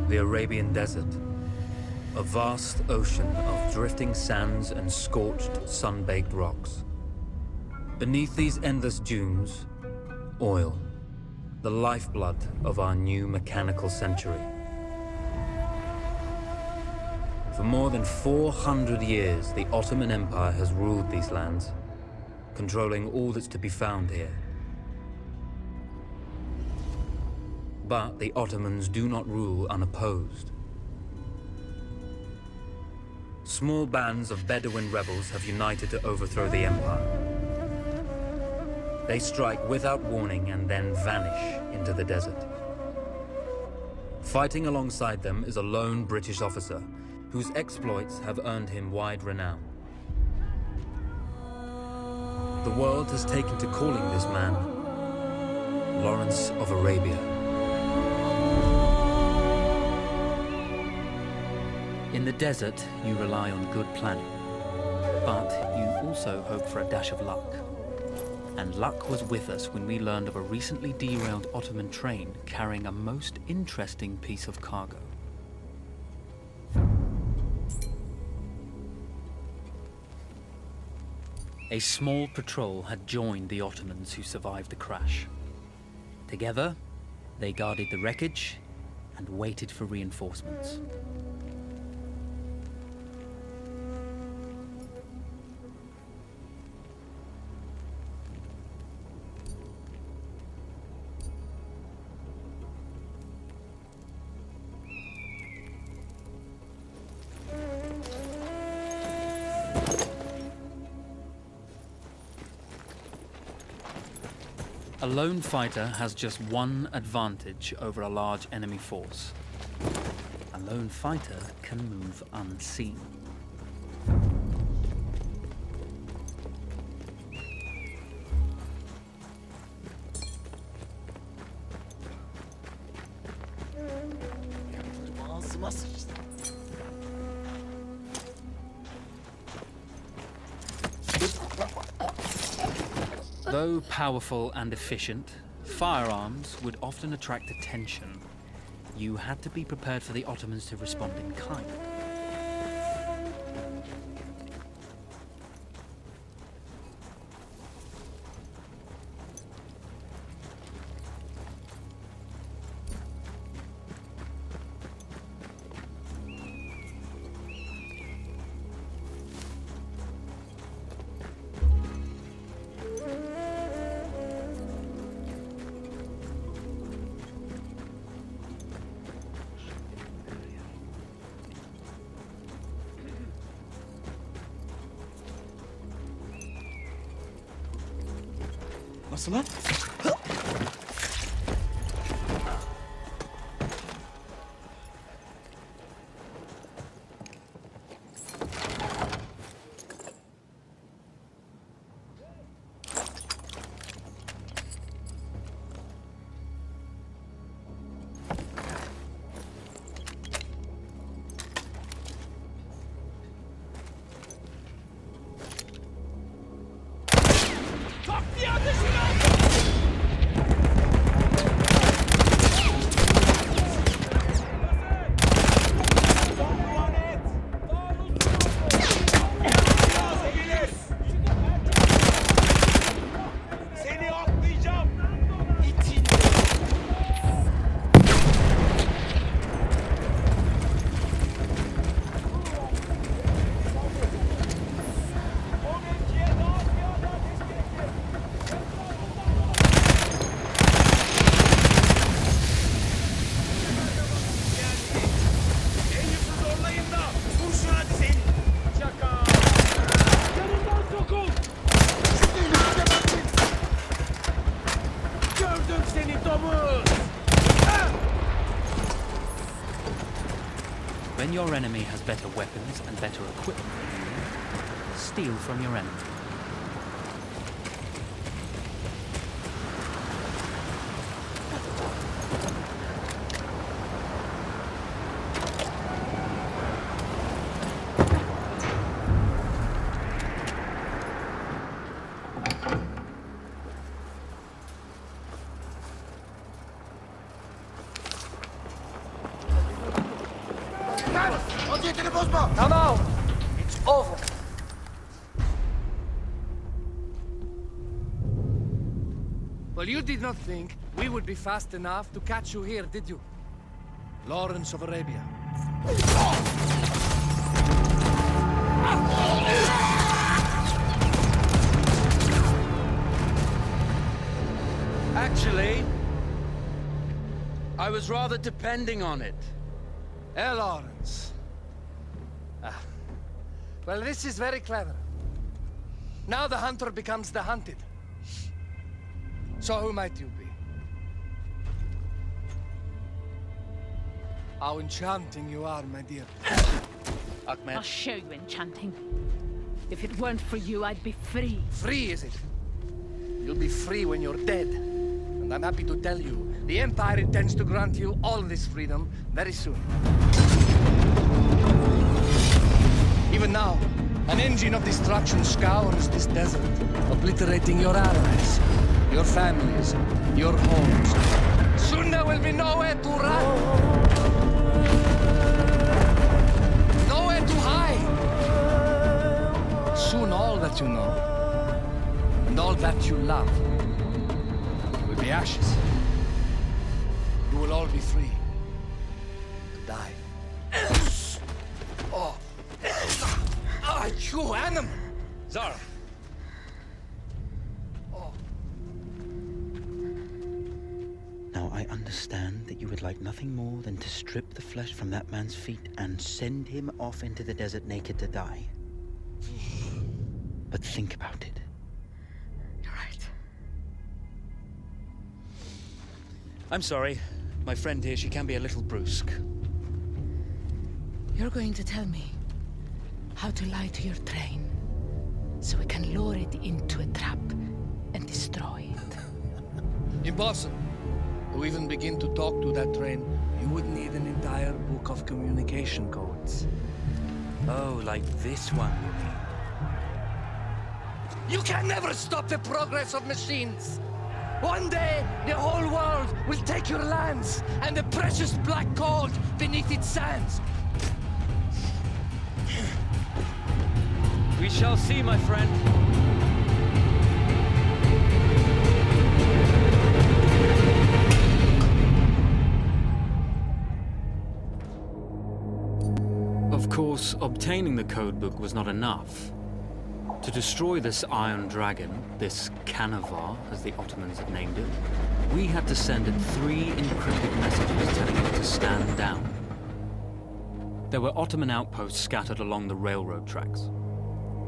The Arabian Desert. A vast ocean of drifting sands and scorched, sun-baked rocks. Beneath these endless dunes, oil. The lifeblood of our new mechanical century. For more than 400 years, the Ottoman Empire has ruled these lands, controlling all that's to be found here. But the Ottomans do not rule unopposed. Small bands of Bedouin rebels have united to overthrow the empire. They strike without warning and then vanish into the desert. Fighting alongside them is a lone British officer, whose exploits have earned him wide renown. The world has taken to calling this man Lawrence of Arabia. In the desert, you rely on good planning, but you also hope for a dash of luck. And luck was with us when we learned of a recently derailed Ottoman train carrying a most interesting piece of cargo. A small patrol had joined the Ottomans who survived the crash. Together, they guarded the wreckage and waited for reinforcements. A lone fighter has just one advantage over a large enemy force. A lone fighter can move unseen. Though powerful and efficient, firearms would often attract attention. You had to be prepared for the Ottomans to respond in kind. Nasıl lan? When your enemy has better weapons and better equipment than you, steal from your enemy. Niyetini bozma. Tamam. It's over. Well, you did not think we would be fast enough to catch you here, did you? Lawrence of Arabia. Actually, I was rather depending on it. Lawrence. Well, this is very clever. Now the hunter becomes the hunted. So who might you be? How enchanting you are, my dear. Ahmed. I'll show you enchanting. If it weren't for you, I'd be free. Free, is it? You'll be free when you're dead. And I'm happy to tell you, the Empire intends to grant you all this freedom very soon. Even now, an engine of destruction scours this desert, obliterating your allies, your families, your homes. Soon there will be nowhere to run. Nowhere to hide. Soon all that you know, and all that you love, will be ashes. You will all be free to die. Oh, you animal! Zara. Now, I understand that you would like nothing more than to strip the flesh from that man's feet and send him off into the desert naked to die. But think about it. You're right. I'm sorry. My friend here, she can be a little brusque. You're going to tell me how to lie to your train, so we can lure it into a trap and destroy it. Impossible. To even begin to talk to that train, you would need an entire book of communication codes. Oh, like this one, you mean? You can never stop the progress of machines! One day, the whole world will take your lands and the precious black gold beneath its sands. We shall see, my friend. Of course, obtaining the codebook was not enough. To destroy this Iron Dragon, this Canavar, as the Ottomans had named it, we had to send it 3 encrypted messages telling it to stand down. There were Ottoman outposts scattered along the railroad tracks.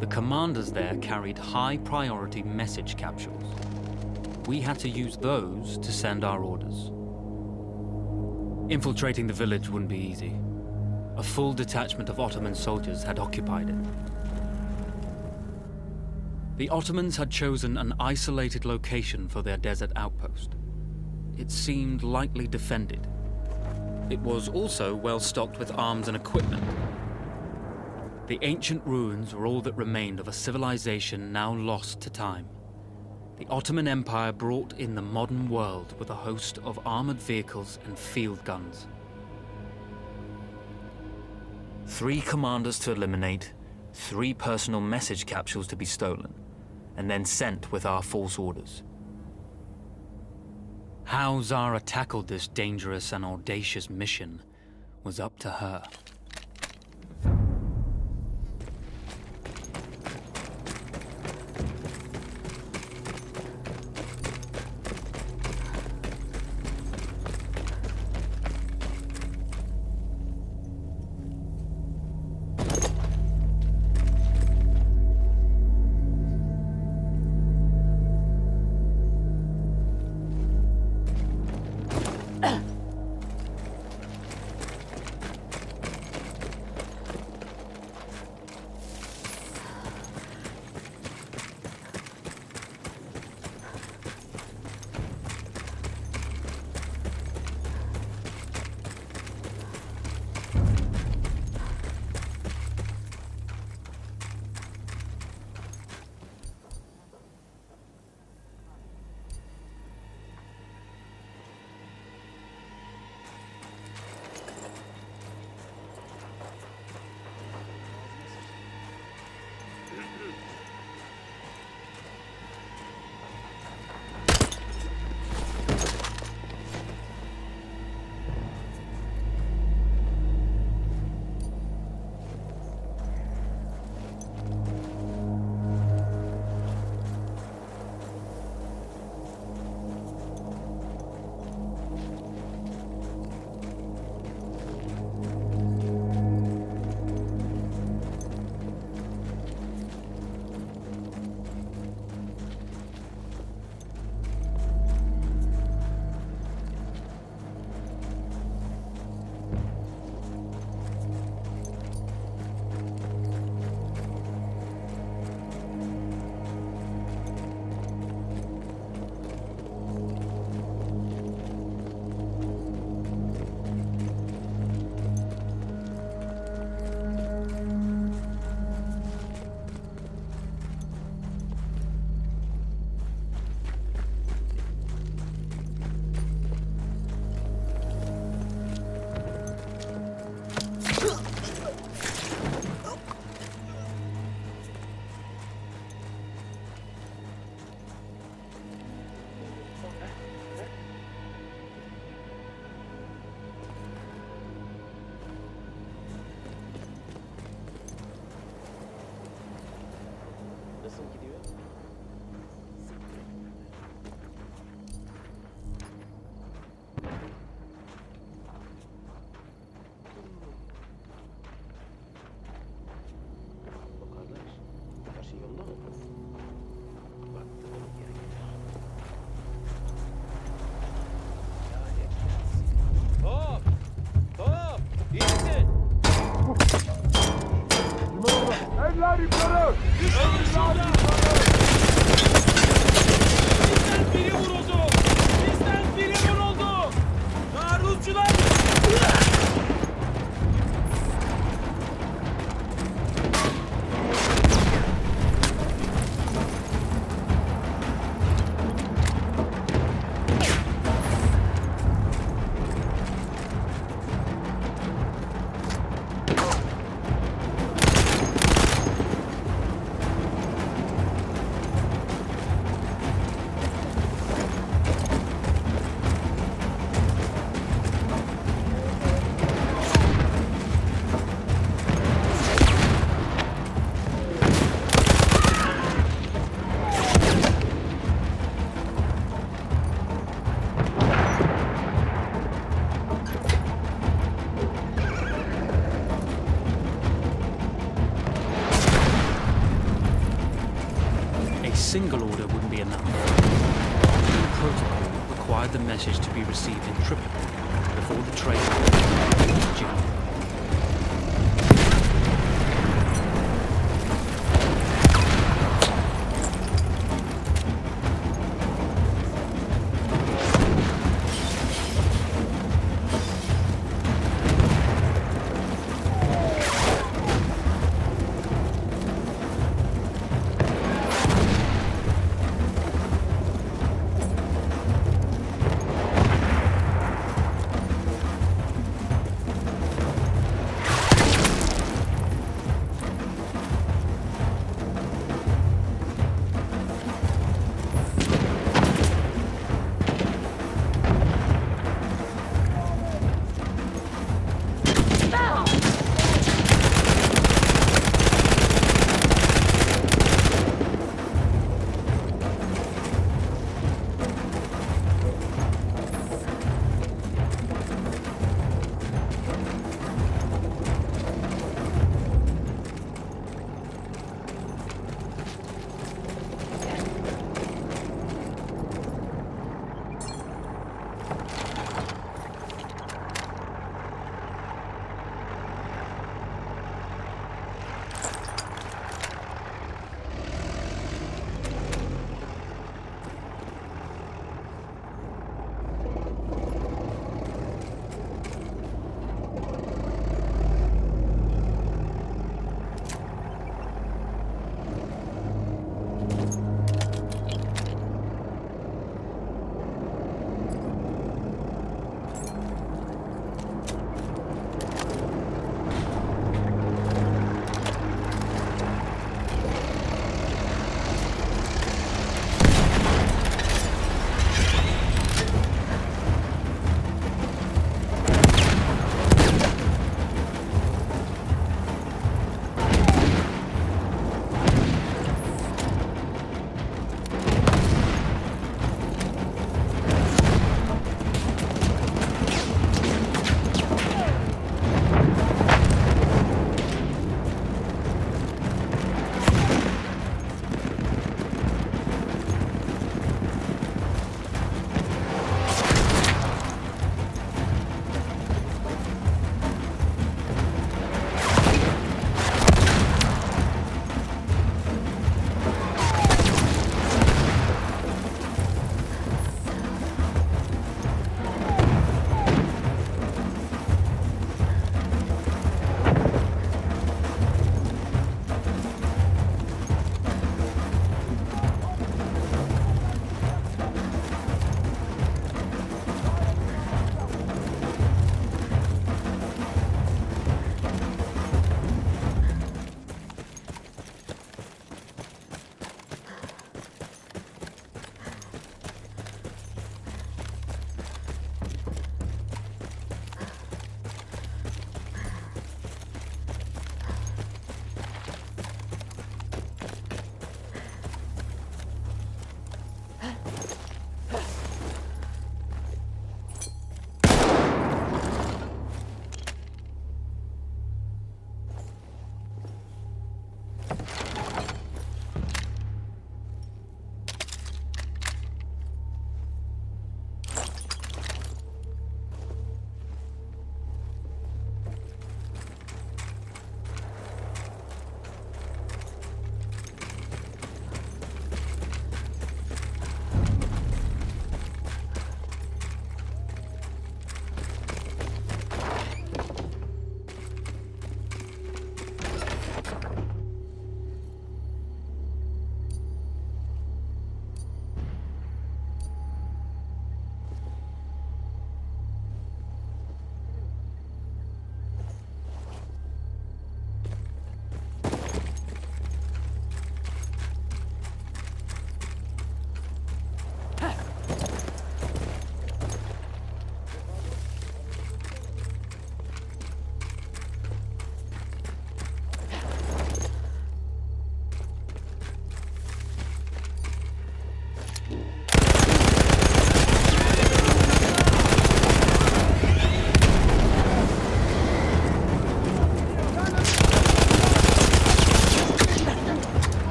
The commanders there carried high-priority message capsules. We had to use those to send our orders. Infiltrating the village wouldn't be easy. A full detachment of Ottoman soldiers had occupied it. The Ottomans had chosen an isolated location for their desert outpost. It seemed lightly defended. It was also well stocked with arms and equipment. The ancient ruins were all that remained of a civilization now lost to time. The Ottoman Empire brought in the modern world with a host of armored vehicles and field guns. 3 commanders to eliminate, 3 personal message capsules to be stolen, and then sent with our false orders. How Zara tackled this dangerous and audacious mission was up to her. desired the message to be received in Tripoli before the train left June.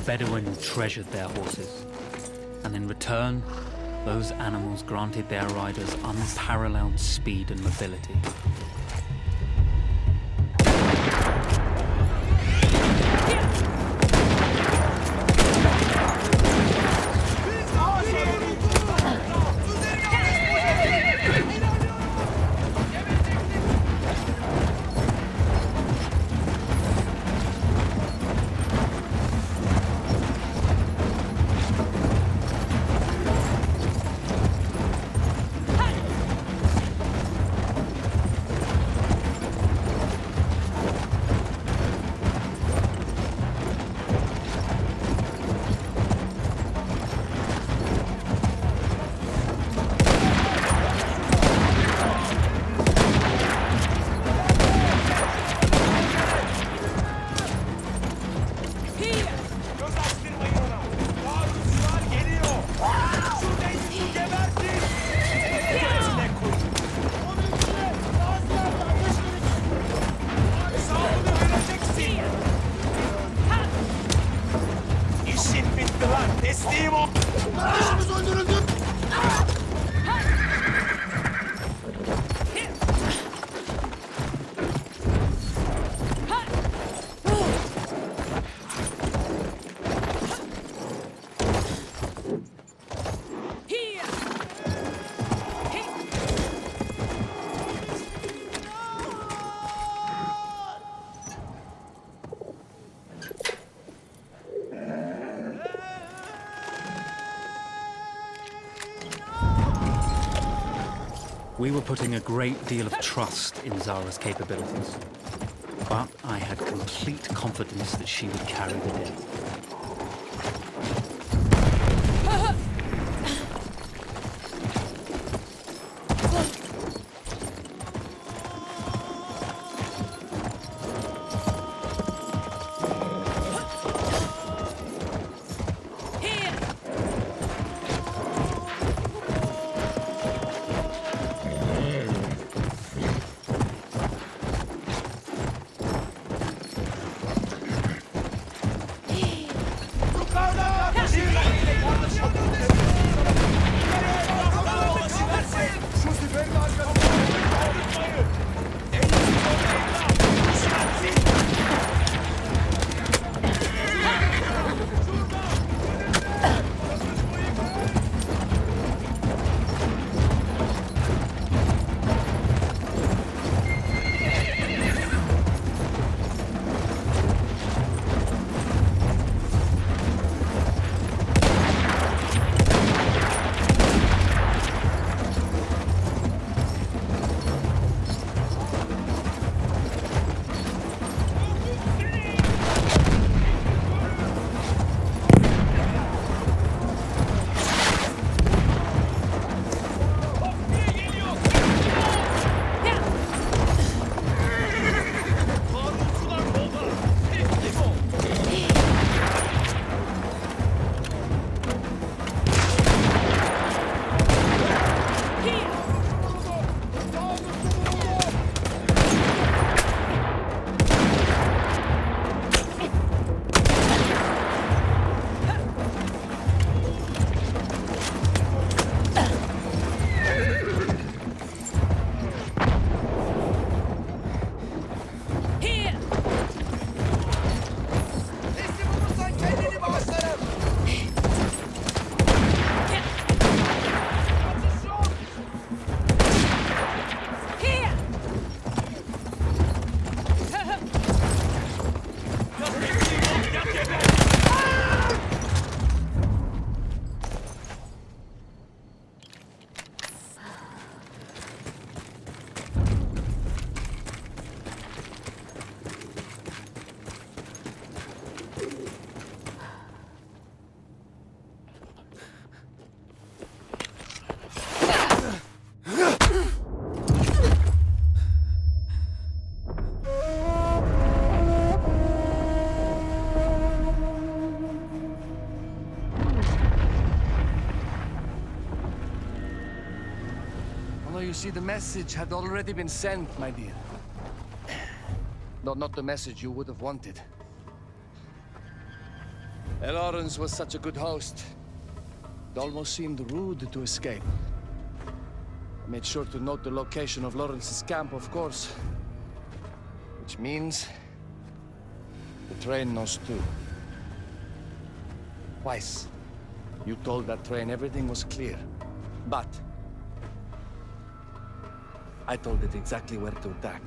Bedouin treasured their horses, and in return, those animals granted their riders unparalleled speed and mobility. We were putting a great deal of trust in Zara's capabilities, but I had complete confidence that she would carry the day. You see, the message had already been sent, my dear. Not the message you would have wanted. Elorens was such a good host. It almost seemed rude to escape. I made sure to note the location of Lawrence's camp, of course. Which means... the train knows too. Twice, you told that train everything was clear. But... I told it exactly where to attack.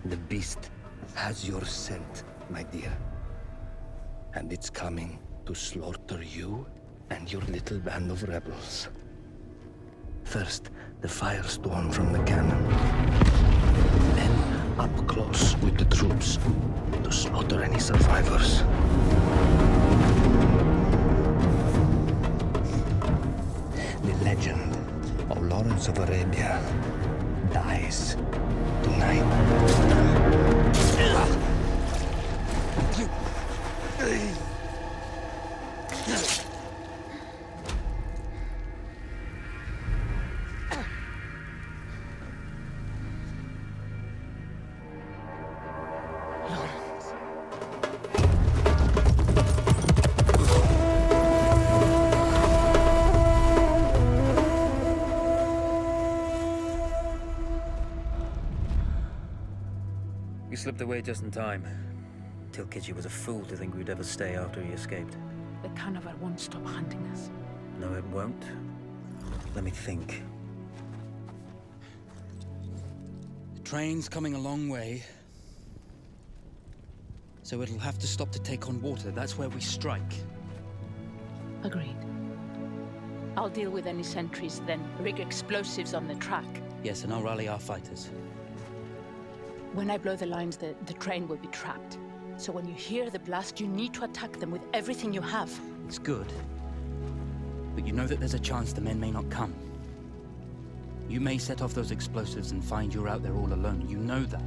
The beast has your scent, my dear. And it's coming to slaughter you and your little band of rebels. First, the firestorm from the cannon. Then, up close with the troops to slaughter any survivors. The legend of Lawrence of Arabia dies tonight. You slipped away just in time. Tilkitchi was a fool to think we'd ever stay after he escaped. The Canavar won't stop hunting us. No, it won't. Let me think. The train's coming a long way. So it'll have to stop to take on water. That's where we strike. Agreed. I'll deal with any sentries, then rig explosives on the track. Yes, and I'll rally our fighters. When I blow the lines, the train will be trapped. So when you hear the blast, you need to attack them with everything you have. It's good. But you know that there's a chance the men may not come. You may set off those explosives and find you're out there all alone. You know that.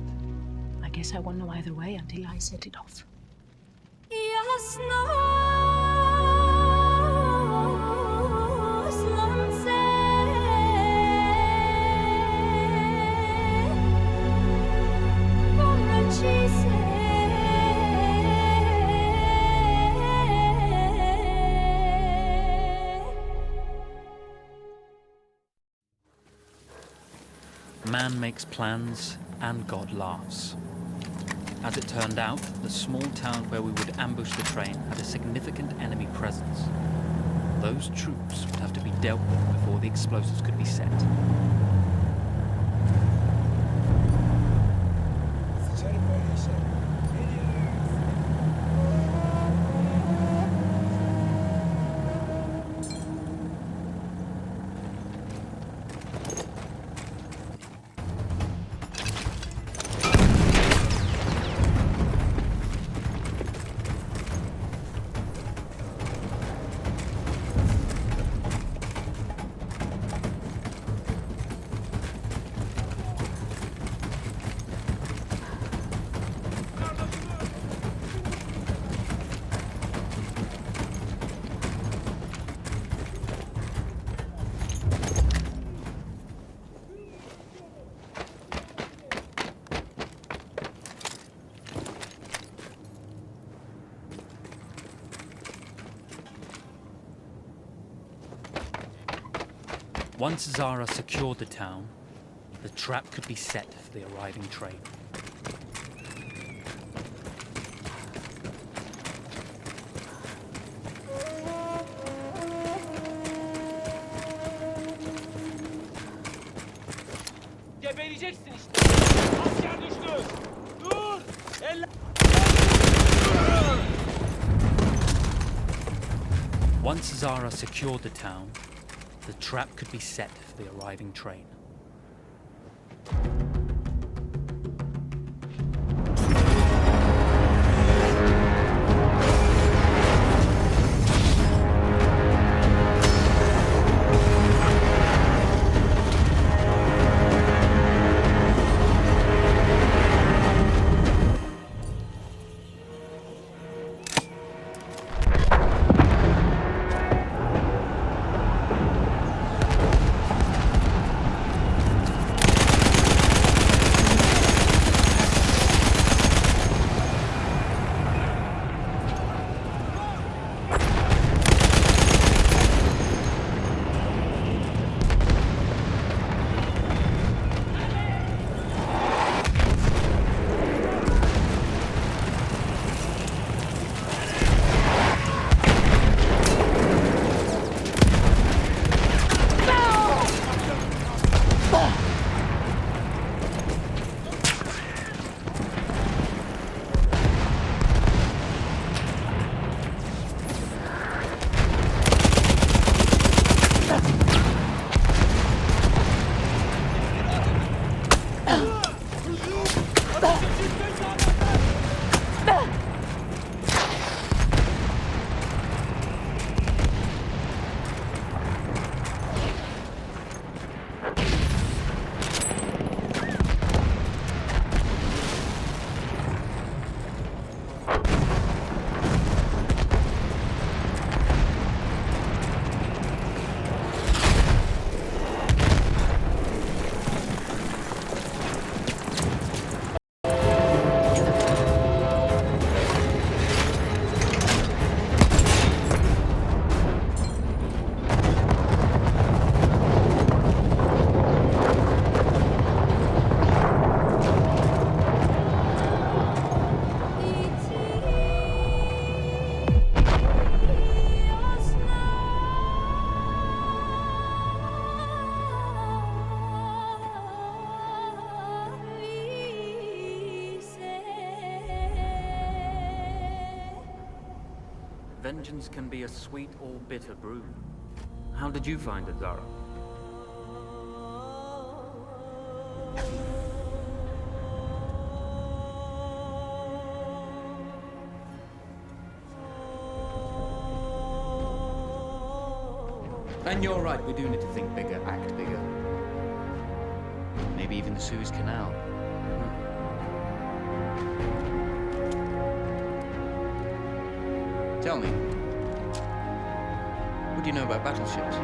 I guess I won't know either way until I set it off. Man makes plans, and God laughs. As it turned out, the small town where we would ambush the train had a significant enemy presence. Those troops would have to be dealt with before the explosives could be set. Once Zara secured the town, the trap could be set for the arriving train. Gebereceksin işte. Asker düştü. Dur. Eller. Once Zara secured the town, the trap could be set for the arriving train. vengeance can be a sweet or bitter brew. How did you find it, Zara? And you're right, we do need to think bigger, act bigger. Maybe even the Suez Canal. Tell me, what do you know about battleships?